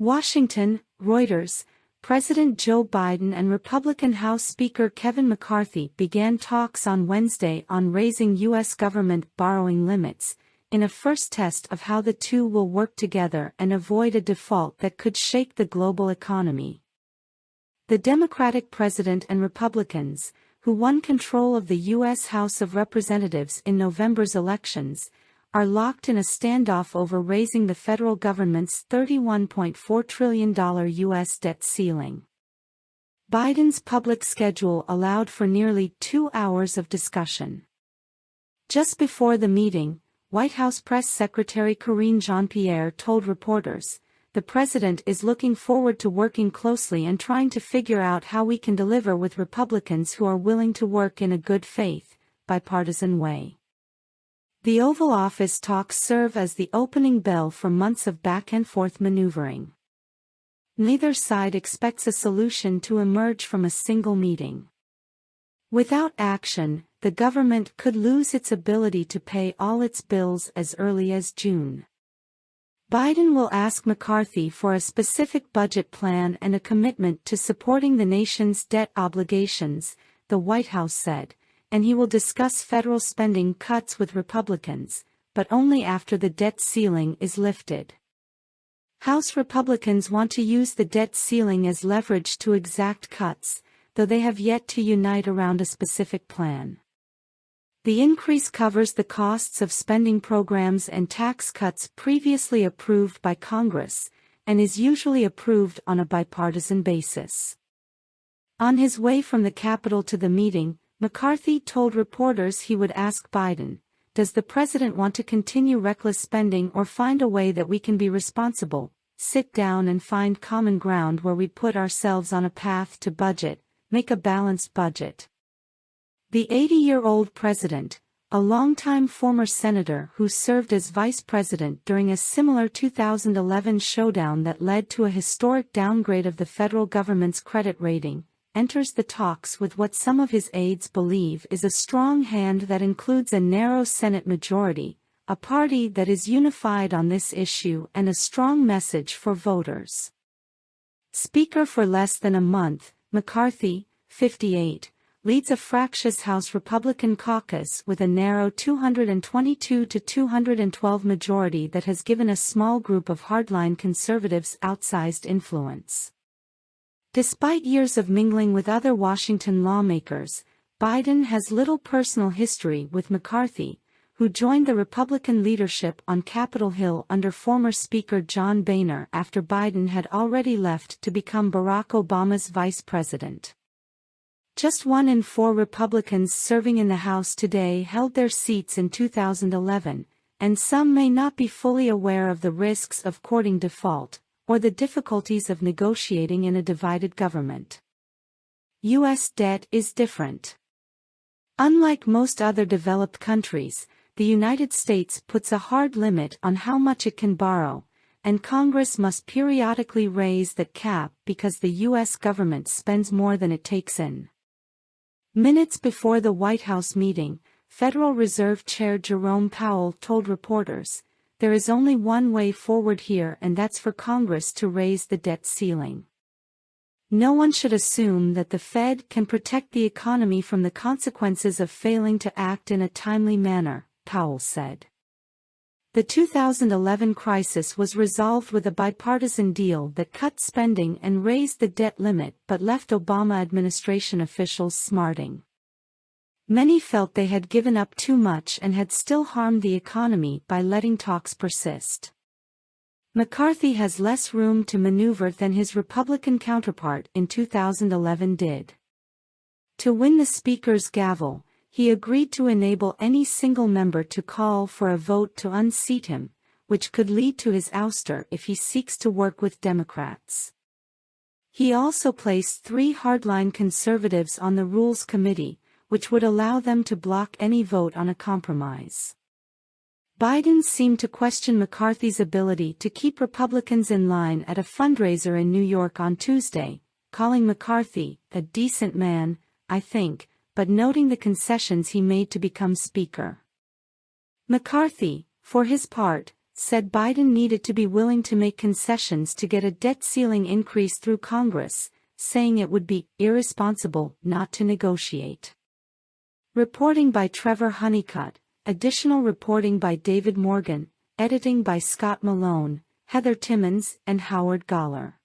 Washington, Reuters. President Joe Biden and Republican House Speaker Kevin McCarthy began talks on Wednesday on raising U.S. government borrowing limits, in a first test of how the two will work together and avoid a default that could shake the global economy. The Democratic president and Republicans, who won control of the U.S. House of Representatives in November's elections, are locked in a standoff over raising the federal government's $31.4 trillion U.S. debt ceiling. Biden's public schedule allowed for nearly 2 hours of discussion. Just before the meeting, White House Press Secretary Karine Jean-Pierre told reporters, "The president is looking forward to working closely and trying to figure out how we can deliver with Republicans who are willing to work in a good faith, bipartisan way." The Oval Office talks serve as the opening bell for months of back-and-forth maneuvering. Neither side expects a solution to emerge from a single meeting. Without action, the government could lose its ability to pay all its bills as early as June. Biden will ask McCarthy for a specific budget plan and a commitment to supporting the nation's debt obligations, the White House said, and he will discuss federal spending cuts with Republicans, but only after the debt ceiling is lifted. House Republicans want to use the debt ceiling as leverage to exact cuts, though they have yet to unite around a specific plan. The increase covers the costs of spending programs and tax cuts previously approved by Congress, and is usually approved on a bipartisan basis. On his way from the Capitol to the meeting, McCarthy told reporters he would ask Biden, "Does the president want to continue reckless spending or find a way that we can be responsible, sit down and find common ground where we put ourselves on a path to budget, make a balanced budget?" The 80-year-old president, a longtime former senator who served as vice president during a similar 2011 showdown that led to a historic downgrade of the federal government's credit rating, enters the talks with what some of his aides believe is a strong hand that includes a narrow Senate majority, a party that is unified on this issue and a strong message for voters. Speaker for less than a month, McCarthy, 58, leads a fractious House Republican caucus with a narrow 222 to 212 majority that has given a small group of hardline conservatives outsized influence. Despite years of mingling with other Washington lawmakers, Biden has little personal history with McCarthy, who joined the Republican leadership on Capitol Hill under former Speaker John Boehner after Biden had already left to become Barack Obama's vice president. Just 1 in 4 Republicans serving in the House today held their seats in 2011, and some may not be fully aware of the risks of courting default, or the difficulties of negotiating in a divided government. U.S. debt is different. Unlike most other developed countries, the United States puts a hard limit on how much it can borrow, and Congress must periodically raise that cap because the U.S. government spends more than it takes in. Minutes before the White House meeting, Federal Reserve Chair Jerome Powell told reporters, "There is only one way forward here, and that's for Congress to raise the debt ceiling. No one should assume that the Fed can protect the economy from the consequences of failing to act in a timely manner," Powell said. The 2011 crisis was resolved with a bipartisan deal that cut spending and raised the debt limit but left Obama administration officials smarting. Many felt they had given up too much and had still harmed the economy by letting talks persist. McCarthy has less room to maneuver than his Republican counterpart in 2011 did. To win the Speaker's gavel, he agreed to enable any single member to call for a vote to unseat him, which could lead to his ouster if he seeks to work with Democrats. He also placed 3 hardline conservatives on the Rules Committee, which would allow them to block any vote on a compromise. Biden seemed to question McCarthy's ability to keep Republicans in line at a fundraiser in New York on Tuesday, calling McCarthy a decent man, "I think," but noting the concessions he made to become Speaker. McCarthy, for his part, said Biden needed to be willing to make concessions to get a debt ceiling increase through Congress, saying it would be irresponsible not to negotiate. Reporting by Trevor Honeycutt, additional reporting by David Morgan, editing by Scott Malone, Heather Timmons, and Howard Galler.